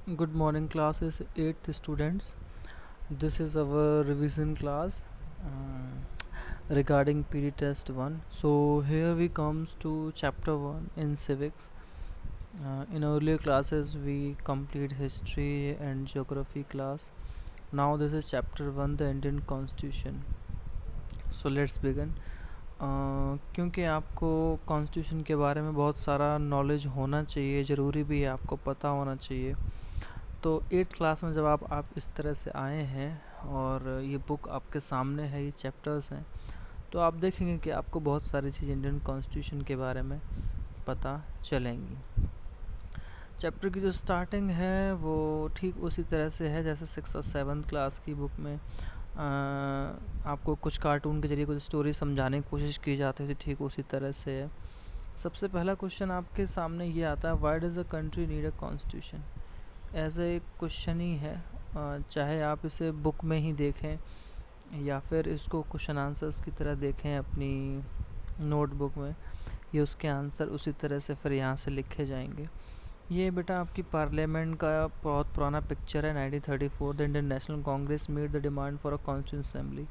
Good morning, classes 8th students. This is our revision class regarding PD test 1. So here we comes to chapter 1 in civics. In earlier classes we complete history and geography class. Now this is chapter 1, the Indian Constitution. So let's begin. क्योंकि आपको constitution के बारे में बहुत सारा knowledge होना चाहिए, ज़रूरी भी है, आपको पता होना चाहिए। तो 8th क्लास में जब आप इस तरह से आए हैं और ये बुक आपके सामने है, ये चैप्टर्स हैं, तो आप देखेंगे कि आपको बहुत सारी चीज़ इंडियन कॉन्स्टिट्यूशन के बारे में पता चलेंगी। चैप्टर की जो स्टार्टिंग है वो ठीक उसी तरह से है जैसे 6th और 7th क्लास की बुक में आपको कुछ कार्टून के जरिए कुछ स्टोरी समझाने की कोशिश की जाती थी, ठीक उसी तरह से है। सबसे पहला क्वेश्चन आपके सामने ये आता है, why does a country need a constitution? As a question ही है, चाहे आप इसे बुक में ही देखें या फिर इसको क्वेश्चन आंसर्स की तरह देखें अपनी नोटबुक में, ये उसके आंसर उसी तरह से फिर यहाँ से लिखे जाएंगे। ये बेटा आपकी पार्लियामेंट का बहुत पुराना पिक्चर है। 1934 the Indian national Congress made the demand for a constituent assembly,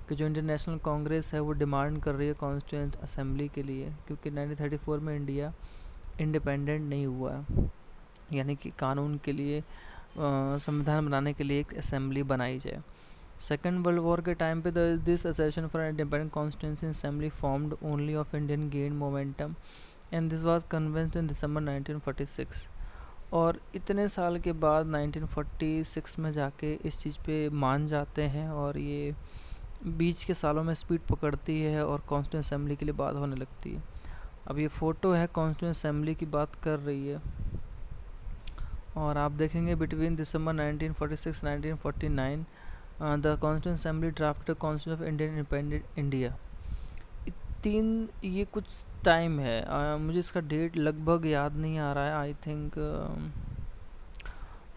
कि जो इंडियन नेशनल कांग्रेस है वो डिमांड कर रही है कॉन्स्टिट्यूंट असेंबली के लिए, क्योंकि 1934 में इंडिया इंडिपेंडेंट नहीं हुआ है, यानी कि कानून के लिए संविधान बनाने के लिए एक असेंबली बनाई जाए। सेकेंड वर्ल्ड वॉर के टाइम पे this association for independent constituency assembly formed only of Indian gain momentum and this was convened in December 1946। और इतने साल के बाद 1946 में जाके इस चीज़ पे मान जाते हैं और ये बीच के सालों में स्पीड पकड़ती है और कॉन्स्टिट्यूंट असेंबली के लिए बात होने लगती है। अब ये फ़ोटो है, कॉन्स्टिट्यूंट असेंबली की बात कर रही है और आप देखेंगे between December 1946-1949 the constituent assembly draft constitution of Indian independent India. ये कुछ टाइम है, मुझे इसका डेट लगभग याद नहीं आ रहा है। आई थिंक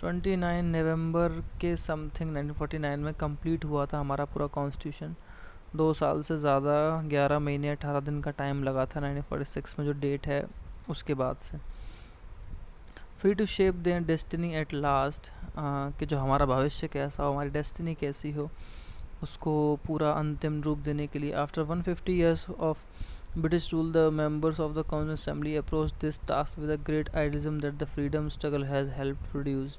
29 नवंबर के समथिंग 1949 में कंप्लीट हुआ था हमारा पूरा कॉन्स्टिट्यूशन। 2 साल से ज़्यादा 11 महीने 18 दिन का टाइम लगा था 1946 में, जो डेट है उसके बाद से। Free to shape their destiny at last, कि जो हमारा भविष्य कैसा हो, हमारी डेस्टिनी कैसी हो, उसको पूरा अंतिम रूप देने के लिए after 150 years of British rule, the members of the Constituent Assembly approached this task with a great idealism that the freedom struggle has helped produce.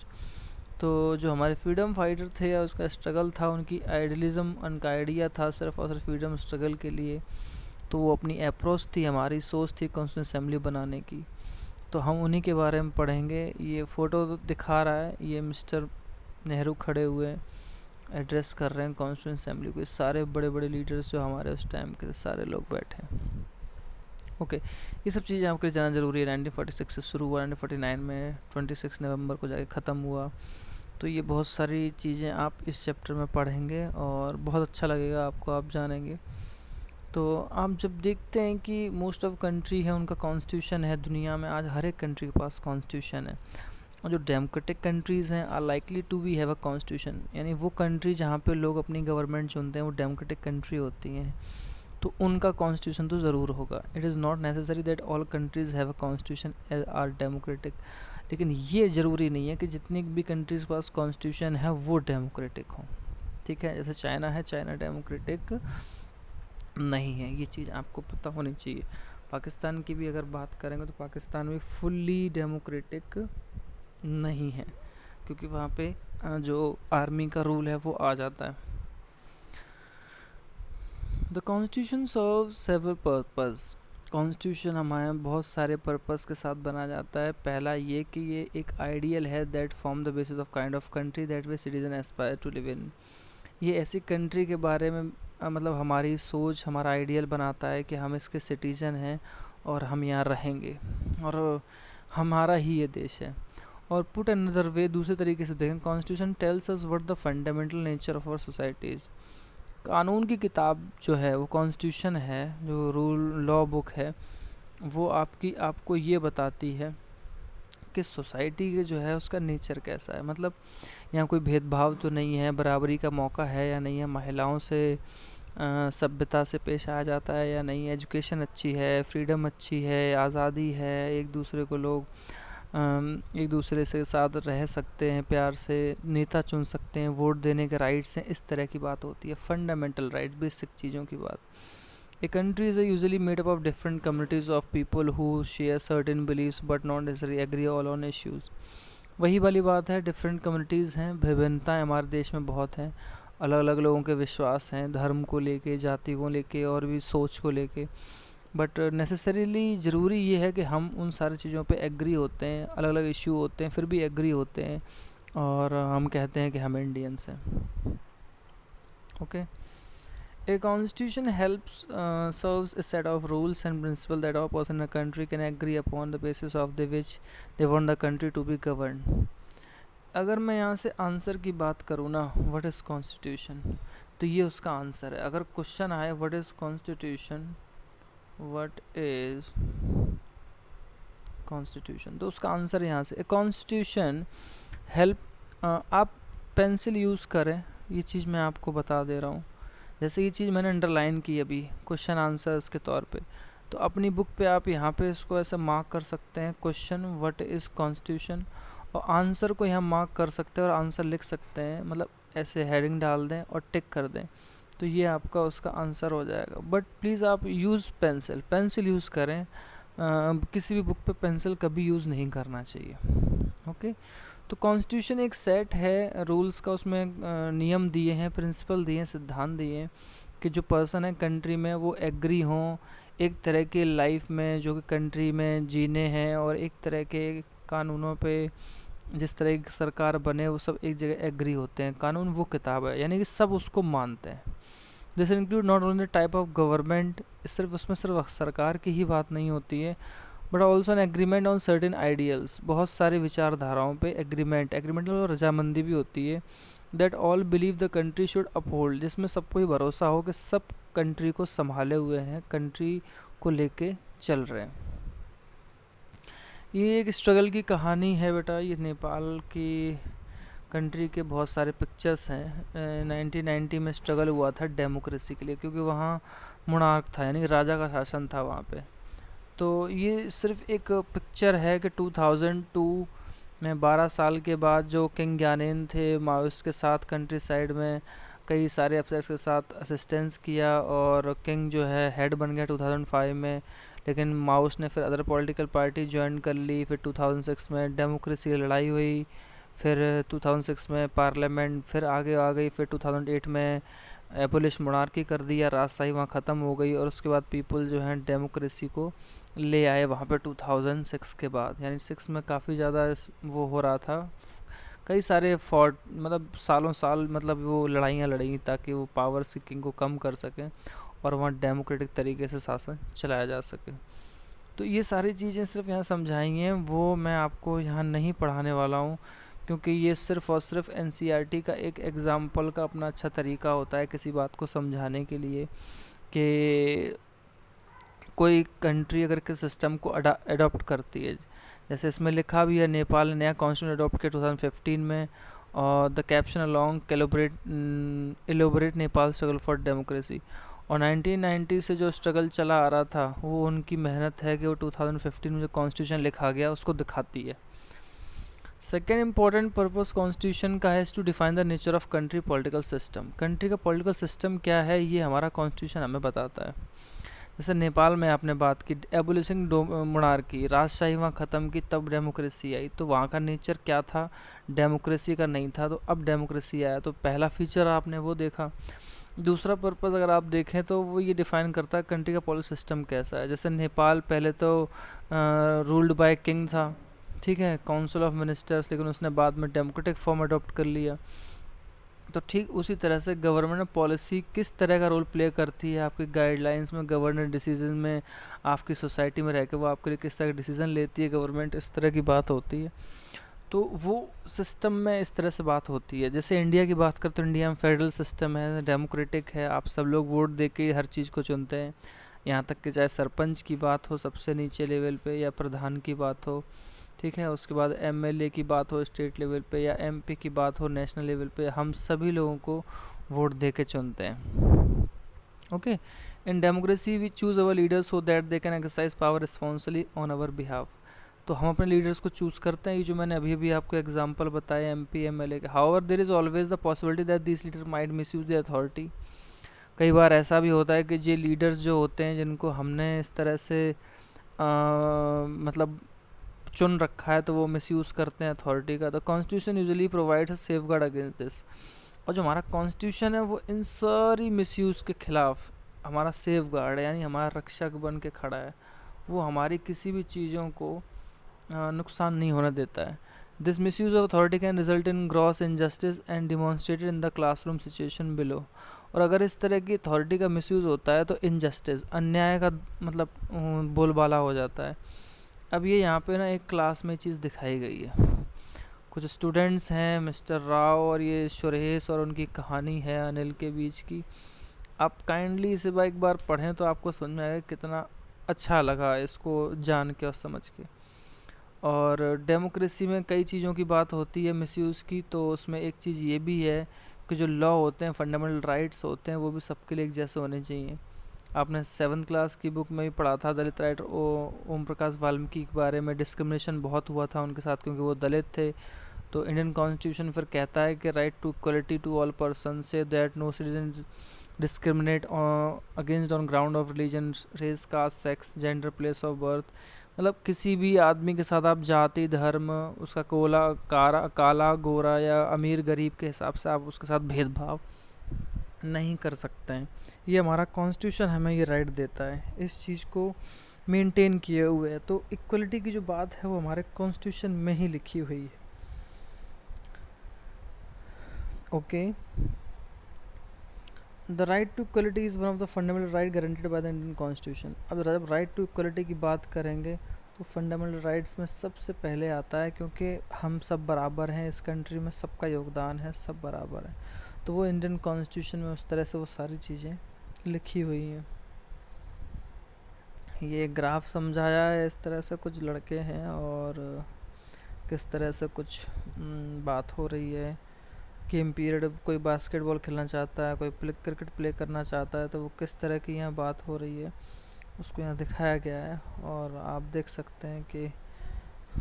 तो जो हमारे फ्रीडम फाइटर थे या उसका स्ट्रगल था, उनकी आइडियलिज़म, उनका आइडिया था सिर्फ और सिर्फ फ्रीडम स्ट्रगल के लिए, तो वो अपनी अप्रोच थी, हमारी सोच थी कॉन्स्टिट्यूंट असेंबली बनाने की। तो हम उन्हीं के बारे में पढ़ेंगे। ये फ़ोटो दिखा रहा है, ये मिस्टर नेहरू खड़े हुए एड्रेस कर रहे हैं कॉन्स्टिट्यूंट असेंबली को। सारे बड़े बड़े लीडर्स जो हमारे उस टाइम के सारे लोग बैठे हैं। ओके, ये सब चीज़ें आपके लिए जानना ज़रूरी है। 1946 से शुरू हुआ, 1949 में 26 नवंबर को जाके ख़त्म हुआ। तो ये बहुत सारी चीज़ें आप इस चैप्टर में पढ़ेंगे और बहुत अच्छा लगेगा आपको, आप जानेंगे। तो आप जब देखते हैं कि मोस्ट ऑफ कंट्री है उनका कॉन्स्टिट्यूशन है, दुनिया में आज हर एक कंट्री के पास कॉन्स्टिट्यूशन है। और जो डेमोक्रेटिक कंट्रीज़ हैं are likely to be have a constitution, यानी वो कंट्री जहाँ पे लोग अपनी गवर्नमेंट चुनते हैं वो डेमोक्रेटिक कंट्री होती हैं, तो उनका कॉन्स्टिट्यूशन तो ज़रूर होगा। It is not necessary that all countries have a constitution are democratic, लेकिन ये ज़रूरी नहीं है कि जितनी भी कंट्रीज़ के पास कॉन्स्टिट्यूशन है वो डेमोक्रेटिक हो। ठीक है, जैसे चाइना है, चाइना डेमोक्रेटिक नहीं है, ये चीज़ आपको पता होनी चाहिए। पाकिस्तान की भी अगर बात करेंगे तो पाकिस्तान भी फुल्ली डेमोक्रेटिक नहीं है, क्योंकि वहाँ पे जो आर्मी का रूल है वो आ जाता है। The constitution serve several purpose, constitution हमारे बहुत सारे पर्पस के साथ बना जाता है। पहला ये कि ये एक आइडियल है that form the basis of kind of country that we citizen aspire to live in. ये ऐसी कंट्री के बारे में मतलब हमारी सोच, हमारा आइडियल बनाता है कि हम इसके सिटीजन हैं और हम यहाँ रहेंगे और हमारा ही ये देश है। और पुट अनदर वे, दूसरे तरीके से देखें, constitution tells us what the fundamental nature of our societies. कानून की किताब जो है वो कॉन्स्टिट्यूशन है, जो रूल लॉ बुक है वो आपको ये बताती है कि सोसाइटी के जो है उसका नेचर कैसा है। मतलब यहाँ कोई भेदभाव तो नहीं है, बराबरी का मौका है या नहीं है, महिलाओं से सभ्यता से पेश आया जाता है या नहीं, एजुकेशन अच्छी है, फ्रीडम अच्छी है, आज़ादी है, एक दूसरे को लोग एक दूसरे से साथ रह सकते हैं, प्यार से नेता चुन सकते हैं, वोट देने के राइट्स हैं, इस तरह की बात होती है, फंडामेंटल राइट, बेसिक चीज़ों की बात। A country is usually made up of different communities of people who share certain beliefs but not necessarily agree all on issues. वही वाली बात है, डिफरेंट कम्युनिटीज़ हैं, विभिन्नताएं हमारे देश में बहुत हैं, अलग अलग लोगों के विश्वास हैं, धर्म को लेके, जाति को लेके और भी सोच को लेके, बट नेसेसरीली ज़रूरी ये है कि हम उन सारी चीज़ों पे एग्री होते हैं, अलग अलग इशू होते हैं, फिर भी एग्री होते हैं और हम कहते हैं कि हम इंडियंस हैं। Okay. A constitution helps serves a set of rules and principles that all person in a country can agree upon the basis of the which they want the country to be governed. अगर मैं यहाँ से answer की बात करूँ ना, what is constitution, तो ये उसका आंसर है। अगर क्वेश्चन आए what is constitution, what is constitution, तो उसका आंसर यहाँ से, ए कॉन्स्टिट्यूशन हेल्प, आप पेंसिल यूज़ करें, ये चीज़ मैं आपको बता दे रहा हूँ। जैसे ये चीज़ मैंने अंडरलाइन की अभी क्वेश्चन आंसर्स के तौर पे, तो अपनी बुक पे आप यहाँ पे इसको ऐसे मार्क कर सकते हैं, क्वेश्चन व्हाट इज़ कॉन्स्टिट्यूशन, और आंसर को यहाँ मार्क कर सकते हैं और आंसर लिख सकते हैं, मतलब ऐसे हेडिंग डाल दें और टिक कर दें, तो ये आपका उसका आंसर हो जाएगा। बट प्लीज़ आप यूज़ पेंसिल यूज़ करें, किसी भी बुक पे पेंसिल कभी यूज़ नहीं करना चाहिए। ओके। तो कॉन्स्टिट्यूशन एक सेट है रूल्स का, उसमें नियम दिए हैं, प्रिंसिपल दिए हैं, सिद्धांत दिए हैं कि जो पर्सन है कंट्री में वो एग्री हों एक तरह के लाइफ में जो कि कंट्री में जीने हैं, और एक तरह के कानूनों पे जिस तरह की सरकार बने वो सब एक जगह एग्री होते हैं। कानून वो किताब है, यानी कि सब उसको मानते हैं। This include not only type of government, सिर्फ उसमें सिर्फ सरकार की ही बात नहीं होती है, but also an agreement on certain ideals, बहुत सारी विचारधाराओं पे एग्रीमेंट और रजामंदी भी होती है। That all believe the country should uphold, जिसमें सबको ही भरोसा हो कि सब कंट्री को संभाले हुए हैं, कंट्री को लेके चल रहे हैं। ये एक स्ट्रगल की कहानी है बेटा, ये नेपाल की कंट्री के बहुत सारे पिक्चर्स हैं। 1990 में स्ट्रगल हुआ था डेमोक्रेसी के लिए, क्योंकि वहाँ मोनार्क था, यानी राजा का शासन था वहाँ पे। तो ये सिर्फ एक पिक्चर है कि 2002 में 12 साल के बाद जो किंग ज्ञानेन थे, माओइस्ट के साथ कंट्री साइड में कई सारे अफसर्स के साथ असिस्टेंस किया और किंग जो है हेड बन गया 2005 में, लेकिन माओइस्ट ने फिर अदर पॉलिटिकल पार्टी ज्वाइन कर ली। फिर 2006 में डेमोक्रेसी की लड़ाई हुई, फिर 2006 में पार्लियामेंट फिर आगे आ गई, फिर 2008 में एबोलिश मोनार्की कर दिया, राजशाही वहाँ ख़त्म हो गई, और उसके बाद पीपल जो है डेमोक्रेसी को ले आए वहाँ पे 2006 के बाद। यानी 6 में काफ़ी ज़्यादा वो हो रहा था, कई सारे फॉर्ट मतलब सालों साल मतलब वो लड़ाइयाँ लड़ी ताकि वो पावर सीकिंग को कम कर सकें और वहाँ डेमोक्रेटिक तरीके से शासन चलाया जा सके। तो ये सारी चीज़ें सिर्फ यहाँ समझाई हैं, वो मैं आपको यहाँ नहीं पढ़ाने वाला हूँ, क्योंकि ये सिर्फ और सिर्फ एनसीईआरटी का एक एग्ज़ाम्पल का अपना अच्छा तरीका होता है किसी बात को समझाने के लिए, कि कोई कंट्री अगर के सिस्टम को अडॉप्ट करती है, जैसे इसमें लिखा भी है नेपाल ने नया कॉन्स्टिट्यूशन अडॉप्ट किया 2015 में, और the caption along elaborate Nepal struggle for democracy, और 1990 से जो स्ट्रगल चला आ रहा था वो उनकी मेहनत है कि वो 2015 में जो कॉन्स्टिट्यूशन लिखा गया उसको दिखाती है। सेकेंड इंपॉर्टेंट पर्पस कॉन्स्टिट्यूशन का है to define the nature of country political system. Country का पॉलिटिकल सिस्टम क्या है ये हमारा कॉन्स्टिट्यूशन हमें बताता है। जैसे नेपाल में आपने बात की एबोलिशिंग मोनार्की, राजशाही वहाँ ख़त्म की, तब डेमोक्रेसी आई, तो वहाँ का नेचर क्या था, डेमोक्रेसी का नहीं था, तो अब डेमोक्रेसी आया, तो पहला फीचर आपने वो देखा। दूसरा पर्पज़ अगर आप देखें तो वो ये डिफ़ाइन करता है कंट्री का पॉलिटिकल सिस्टम कैसा है। जैसे नेपाल पहले तो रूल्ड बाय किंग था, ठीक है, काउंसिल ऑफ मिनिस्टर्स, लेकिन उसने बाद में डेमोक्रेटिक फॉर्म अडॉप्ट कर लिया। तो ठीक उसी तरह से गवर्नमेंट पॉलिसी किस तरह का रोल प्ले करती है आपकी गाइडलाइंस में, गवर्नेंस डिसीजन में, आपकी सोसाइटी में रह के वो आपके लिए किस तरह का डिसीजन लेती है गवर्नमेंट, इस तरह की बात होती है। तो वो सिस्टम में इस तरह से बात होती है। जैसे इंडिया की बात करते तो इंडिया में फेडरल सिस्टम है, डेमोक्रेटिक है, आप सब लोग वोट दे के हर चीज़ को चुनते हैं, यहाँ तक कि चाहे सरपंच की बात हो सबसे नीचे लेवल पे, या प्रधान की बात हो, ठीक है, उसके बाद एमएलए की बात हो स्टेट लेवल पे, या एमपी की बात हो नेशनल लेवल पे, हम सभी लोगों को वोट दे के चुनते हैं। Okay, in democracy we choose our leaders so that they can exercise power responsibly on our behalf. तो हम अपने लीडर्स को चूज़ करते हैं, ये जो मैंने अभी अभी आपको एग्जांपल बताया MP MLA के। However there is always the possibility that this leader might misuse the authority. कई बार ऐसा भी होता है कि ये लीडर्स जो होते हैं जिनको हमने इस तरह से मतलब चुन रखा है, तो वो मिसयूज़ करते हैं अथॉरिटी का। The constitution usually provides a safe guard against this. और जो हमारा कॉन्स्टिट्यूशन है वो इन सारी मिसयूज़ के खिलाफ हमारा सेफ गार्ड है, यानी हमारा रक्षक बन के खड़ा है। वो हमारी किसी भी चीज़ों को नुकसान नहीं होने देता है। This misuse of authority can result in gross injustice and demonstrated in the classroom situation below. और अगर इस तरह की अथॉरिटी का मिसयूज़ होता है तो इनजस्टिस, अन्याय का मतलब बोलबाला हो जाता है। अब ये यहाँ पे ना एक क्लास में चीज़ दिखाई गई है। कुछ स्टूडेंट्स हैं, मिस्टर राव और ये सुरेश, और उनकी कहानी है अनिल के बीच की। आप काइंडली इसे एक बार पढ़ें तो आपको समझ में आएगा कितना अच्छा लगा इसको जान के और समझ के। और डेमोक्रेसी में कई चीज़ों की बात होती है मिसयूज़ की, तो उसमें एक चीज़ ये भी है कि जो लॉ होते हैं, फंडामेंटल राइट्स होते हैं, वो भी सबके लिए एक जैसे होने चाहिए। आपने 7th क्लास की बुक में भी पढ़ा था दलित राइट ओम प्रकाश वाल्मीकि के बारे में। डिस्क्रिमिनेशन बहुत हुआ था उनके साथ क्योंकि वो दलित थे। तो इंडियन कॉन्स्टिट्यूशन फिर कहता है कि right to equality to all person, say that no citizen discriminate against on ground of religion, race, caste, sex, gender, place of birth. मतलब किसी भी आदमी के साथ आप जाति, धर्म, उसका काला गोरा या अमीर गरीब के हिसाब से आप उसके साथ भेदभाव नहीं कर सकते हैं। ये हमारा कॉन्स्टिट्यूशन हमें ये राइट देता है, इस चीज़ को मेंटेन किए हुए है। तो इक्वलिटी की जो बात है वो हमारे कॉन्स्टिट्यूशन में ही लिखी हुई है। Okay, the right to equality is one of the fundamental right guaranteed by the Indian constitution. अब जब राइट टू इक्वलिटी की बात करेंगे तो फंडामेंटल राइट्स में सबसे पहले आता है, क्योंकि हम सब बराबर हैं इस कंट्री में, सबका योगदान है, सब बराबर हैं। तो वो इंडियन कॉन्स्टिट्यूशन में उस तरह से वो सारी चीज़ें लिखी हुई हैं। ये ग्राफ समझाया है इस तरह से, कुछ लड़के हैं और किस तरह से कुछ बात हो रही है। गेम पीरियड, कोई बास्केटबॉल खेलना चाहता है, कोई क्रिकेट प्ले करना चाहता है, तो वो किस तरह की यहाँ बात हो रही है उसको यहाँ दिखाया गया है। और आप देख सकते हैं कि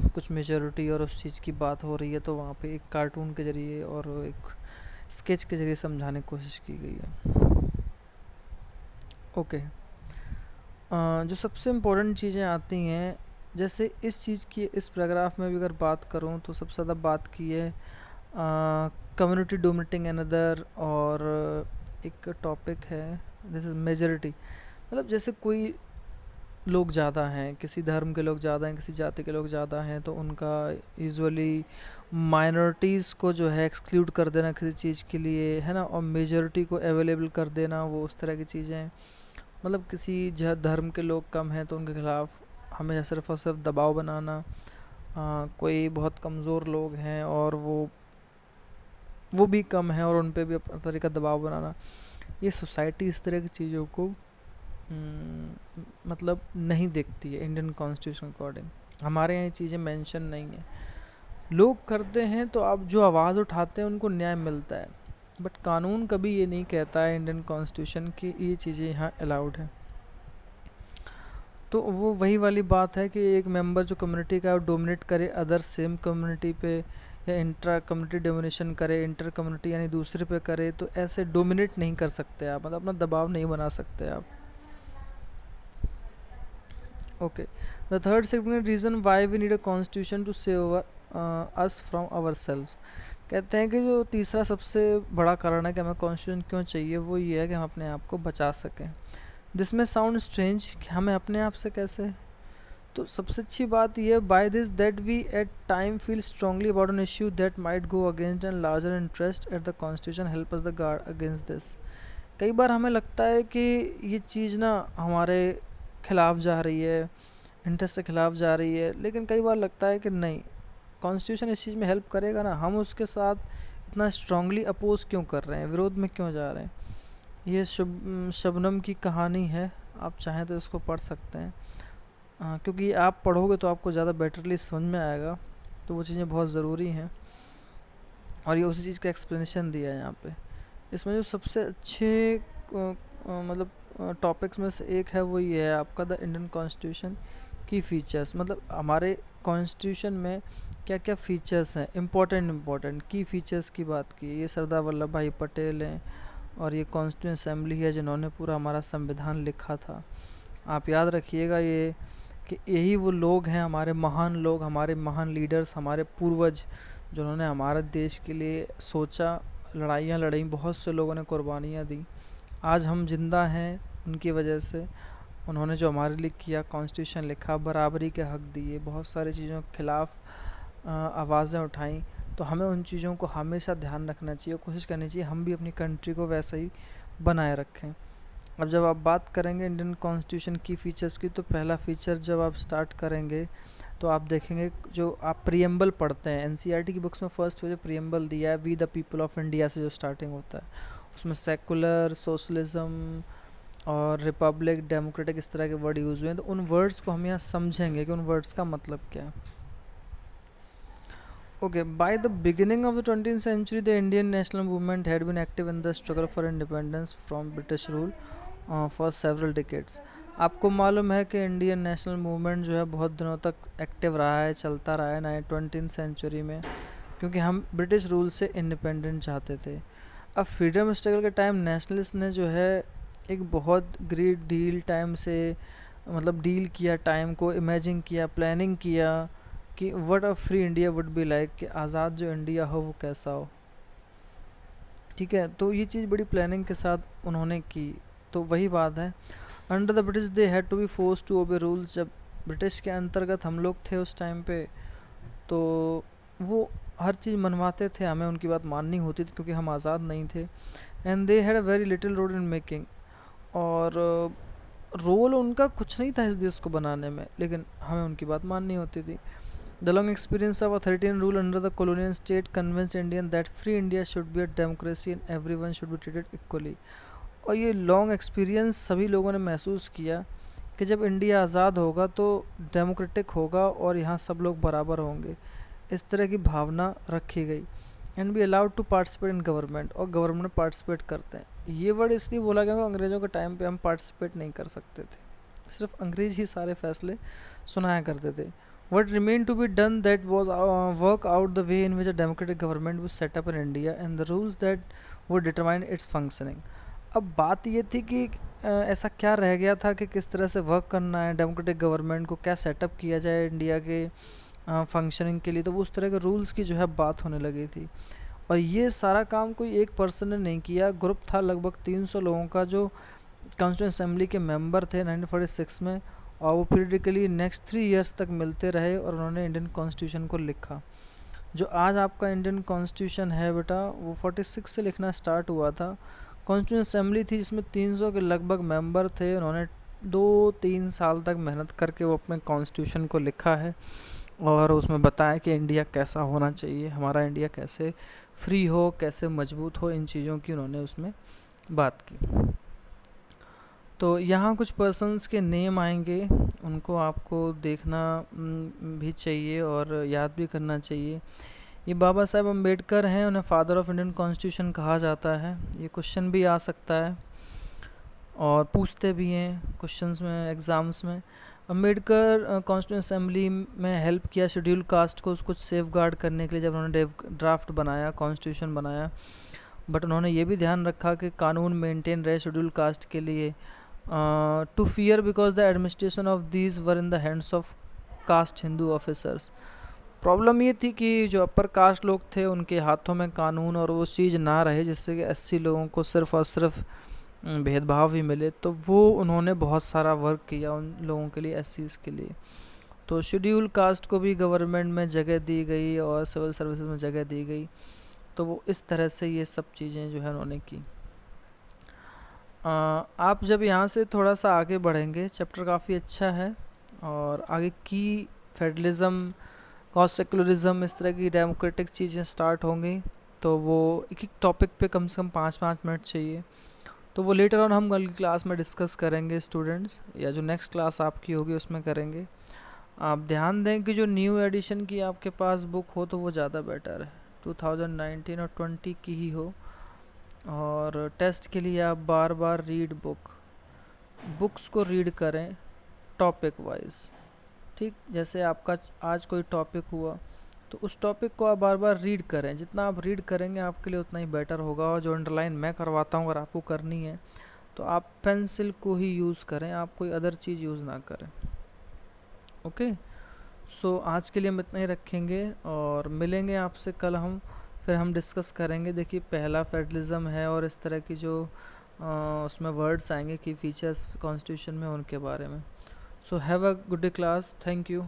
कुछ मेजॉरिटी और उस चीज़ की बात हो रही है, तो वहाँ पे एक कार्टून के ज़रिए और एक स्केच के ज़रिए समझाने की कोशिश की गई है। ओके, जो सबसे इम्पोर्टेंट चीज़ें आती हैं, जैसे इस चीज़ की, इस पैराग्राफ में भी अगर बात करूँ तो सबसे ज़्यादा बात की है कम्युनिटी डोमिनेटिंग अनदर, और एक टॉपिक है दिस इज़ मेजॉरिटी। मतलब जैसे कोई लोग ज़्यादा हैं, किसी धर्म के लोग ज़्यादा हैं, किसी जाति के लोग ज़्यादा हैं, तो उनका यूजुअली माइनॉरिटीज़ को जो है एक्सक्लूड कर देना किसी चीज़ के लिए, है ना, और मेजॉरिटी को अवेलेबल कर देना, वो उस तरह की चीज़ें हैं। मतलब किसी धर्म के लोग कम हैं तो उनके खिलाफ हमें सिर्फ और सिर्फ दबाव बनाना। कोई बहुत कमज़ोर लोग हैं और वो भी कम है और उन पे भी अपना तरीका दबाव बनाना। ये सोसाइटी इस तरह की चीज़ों को मतलब नहीं देखती है इंडियन कॉन्स्टिट्यूशन अकॉर्डिंग। हमारे यहाँ ये चीज़ें मेंशन नहीं है। लोग करते हैं तो आप जो आवाज़ उठाते हैं उनको न्याय मिलता है, बट कानून कभी ये नहीं कहता है इंडियन कॉन्स्टिट्यूशन की ये चीज़ें यहाँ अलाउड है। तो वो वही वाली बात है कि एक मेंबर जो कम्युनिटी का डोमिनेट करे अदर सेम कम्युनिटी पे, या इंट्रा कम्युनिटी डोमिनेशन करे, इंटर कम्युनिटी यानी दूसरे पे करे, तो ऐसे डोमिनेट नहीं कर सकते आप, मतलब अपना दबाव नहीं बना सकते आप। Okay, the third significant reason why we need a constitution to save us from ourselves. कहते हैं कि जो तीसरा सबसे बड़ा कारण है कि हमें कॉन्स्टिट्यूशन क्यों चाहिए, वो ये है कि हम अपने आप को बचा सकें। दिस में साउंड स्ट्रेंज कि हमें अपने आप से कैसे, तो सबसे अच्छी बात यह, by this that we at time feel strongly about an issue that might go against an larger interest at the constitution help us the guard against this. कई बार हमें लगता है कि ये चीज़ ना हमारे खिलाफ जा रही है, इंटरेस्ट के खिलाफ जा रही है, लेकिन कई बार लगता है कि नहीं, कॉन्स्टिट्यूशन इस चीज़ में हेल्प करेगा ना, हम उसके साथ इतना स्ट्रांगली अपोज क्यों कर रहे हैं, विरोध में क्यों जा रहे हैं। ये शबनम की कहानी है, आप चाहें तो इसको पढ़ सकते हैं। क्योंकि आप पढ़ोगे तो आपको ज़्यादा बेटरली समझ में आएगा, तो वो चीज़ें बहुत ज़रूरी हैं। और ये उसी चीज़ का एक्सप्लेनेशन दिया है यहाँ पे। इसमें जो सबसे अच्छे मतलब टॉपिक्स में से एक है वो ये है आपका द इंडियन कॉन्स्टिट्यूशन की फ़ीचर्स। मतलब हमारे कॉन्स्टिट्यूशन में क्या क्या फीचर्स हैं, इम्पोर्टेंट की फीचर्स की बात की। ये सरदार वल्लभ भाई पटेल हैं और ये कॉन्स्टिट्यूंट असेंबली है जिन्होंने पूरा हमारा संविधान लिखा था। आप याद रखिएगा ये कि यही वो लोग हैं, हमारे महान लोग, हमारे महान लीडर्स, हमारे पूर्वज, जिन्होंने हमारे देश के लिए सोचा, लड़ाइयाँ लड़ी, बहुत से लोगों ने कुर्बानियाँ दी। आज हम जिंदा हैं उनकी वजह से। उन्होंने जो हमारे लिए किया, कॉन्स्टिट्यूशन लिखा, बराबरी के हक दिए, बहुत सारी चीज़ों के ख़िलाफ़ आवाज़ें उठाई। तो हमें उन चीज़ों को हमेशा ध्यान रखना चाहिए, कोशिश करनी चाहिए हम भी अपनी कंट्री को वैसा ही बनाए रखें। अब जब आप बात करेंगे इंडियन कॉन्स्टिट्यूशन की फ़ीचर्स की, तो पहला फ़ीचर जब आप स्टार्ट करेंगे तो आप देखेंगे, जो आप प्रियम्बल पढ़ते हैं एनसीईआरटी की बुक्स में, फर्स्ट जो प्रियम्बल दिया है we the people of India से जो स्टार्टिंग होता है, उसमें सेकुलर, सोशलिज्म और रिपब्लिक, डेमोक्रेटिक, इस तरह के वर्ड यूज़ हुए हैं। तो उन वर्ड्स को हम यहाँ समझेंगे कि उन वर्ड्स का मतलब क्या है। Okay, by the beginning of the 20th century, the Indian national movement had been active in the struggle for independence from British rule for several decades. आपको मालूम है कि इंडियन नेशनल मूवमेंट जो है बहुत दिनों तक एक्टिव रहा है, चलता रहा है 20th सेंचुरी में, क्योंकि हम ब्रिटिश रूल से इंडिपेंडेंट चाहते थे। अब फ्रीडम स्ट्रगल के टाइम नेशनलिस्ट ने जो है एक बहुत ग्रेट डील टाइम से, मतलब डील किया, टाइम को इमेजिन किया, प्लानिंग किया कि what a free India would be like, कि आज़ाद जो इंडिया हो वो कैसा हो। ठीक है, तो ये चीज़ बड़ी प्लानिंग के साथ उन्होंने की। तो वही बात है, under the British they had to be force to obey rules. जब ब्रिटिश के अंतर्गत हम लोग थे उस टाइम पे, तो वो हर चीज़ मनवाते थे, हमें उनकी बात माननी होती थी क्योंकि हम आज़ाद नहीं थे। And they had a very little role in making, और रोल उनका कुछ नहीं था इस देश को बनाने में, लेकिन हमें उनकी बात माननी होती थी। The long experience of authoritarian rule under the colonial state convinced Indians that free India should be a democracy and everyone should be treated equally. और ये लॉन्ग एक्सपीरियंस सभी लोगों ने महसूस किया कि जब इंडिया आज़ाद होगा तो डेमोक्रेटिक होगा और यहाँ सब लोग बराबर होंगे, इस तरह की भावना रखी गई। And be allowed to participate in government, और गवर्नमेंट में पार्टिसिपेट करते हैं। ये वर्ड इसलिए बोला गया क्योंकि अंग्रेज़ों के टाइम पे हम पार्टिसिपेट नहीं कर सकते थे, सिर्फ अंग्रेज़ ही सारे फैसले सुनाया करते थे। What remained to be done that was work out the way in which a democratic government was set up in India and the rules that would determine its functioning. अब बात ये थी कि ऐसा क्या रह गया था कि किस तरह से वर्क करना है, डेमोक्रेटिक गवर्नमेंट को क्या सेटअप किया जाए इंडिया के फंक्शनिंग के लिए। तो वो उस तरह के रूल्स की जो है बात होने लगी थी, और ये सारा काम कोई एक पर्सन ने नहीं किया, ग्रुप था लगभग 300 लोगों का जो कॉन्स्टिट्यूंट असेंबली के मेंबर थे 1946 में, और वो पीरियडिकली नेक्स्ट 3 इयर्स तक मिलते रहे और उन्होंने इंडियन कॉन्स्टिट्यूशन को लिखा। जो आज आपका इंडियन कॉन्स्टिट्यूशन है बेटा, वो 46 से लिखना स्टार्ट हुआ था। कॉन्स्टिट्यूंट असेंबली थी जिसमें 300 के लगभग मेंबर थे, उन्होंने 2-3 साल तक मेहनत करके वो अपने कॉन्स्टिट्यूशन को लिखा है और उसमें बताया कि इंडिया कैसा होना चाहिए, हमारा इंडिया कैसे फ्री हो, कैसे मजबूत हो, इन चीज़ों की उन्होंने उसमें बात की। तो यहाँ कुछ पर्सन्स के नेम आएंगे, उनको आपको देखना भी चाहिए और याद भी करना चाहिए। ये बाबा साहेब अम्बेडकर हैं, उन्हें फादर ऑफ इंडियन कॉन्स्टिट्यूशन कहा जाता है। ये क्वेश्चन भी आ सकता है और पूछते भी हैं क्वेश्चंस में, एग्ज़ाम्स में। अम्बेडकर कॉन्स्टिट्यूंट असेंबली में हेल्प किया शेड्यूल कास्ट को कुछ सेफ गार्ड करने के लिए जब उन्होंने ड्राफ्ट बनाया, कॉन्स्टिट्यूशन बनाया। बट उन्होंने ये भी ध्यान रखा कि कानून मेंटेन रहे शेड्यूल कास्ट के लिए, to fear because the administration of these were in the hands of caste Hindu officers. Problem ये थी कि जो अपर कास्ट लोग थे उनके हाथों में कानून और वो चीज़ ना रहे जिससे कि 80 लोगों को सिर्फ और सिर्फ भेदभाव भी मिले। तो वो उन्होंने बहुत सारा वर्क किया उन लोगों के लिए, एससीज़ के लिए। तो शेड्यूल कास्ट को भी गवर्नमेंट में जगह दी गई और सिविल सर्विसेज में जगह दी गई। तो वो इस तरह से ये सब चीज़ें जो है उन्होंने की। आप जब यहाँ से थोड़ा सा आगे बढ़ेंगे, चैप्टर काफ़ी अच्छा है और आगे की फेडरलिज्म, कॉस्ट सेकुलरिज्म, इस तरह की डेमोक्रेटिक चीज़ें स्टार्ट होंगी। तो वो एक एक टॉपिक पे कम से कम 5-5 मिनट चाहिए। तो वो लेटर ऑन हम कल की क्लास में डिस्कस करेंगे स्टूडेंट्स, या जो नेक्स्ट क्लास आपकी होगी उसमें करेंगे। आप ध्यान दें कि जो न्यू एडिशन की आपके पास बुक हो तो वो ज़्यादा बेटर है, 2019 और 20 की ही हो। और टेस्ट के लिए आप बार बार रीड बुक्स को रीड करें टॉपिक वाइज। ठीक, जैसे आपका आज कोई टॉपिक हुआ तो उस टॉपिक को आप बार बार रीड करें, जितना आप रीड करेंगे आपके लिए उतना ही बेटर होगा। और जो अंडरलाइन मैं करवाता हूँ अगर आपको करनी है तो आप पेंसिल को ही यूज़ करें, आप कोई अदर चीज़ यूज़ ना करें। ओके, सो आज के लिए हम इतना ही रखेंगे और मिलेंगे आपसे कल हम, फिर हम डिस्कस करेंगे। देखिए पहला फेडरलिज्म है और इस तरह की जो उसमें वर्ड्स आएंगे कि फीचर्स कॉन्स्टिट्यूशन में, उनके बारे में। So have a good day class, thank you.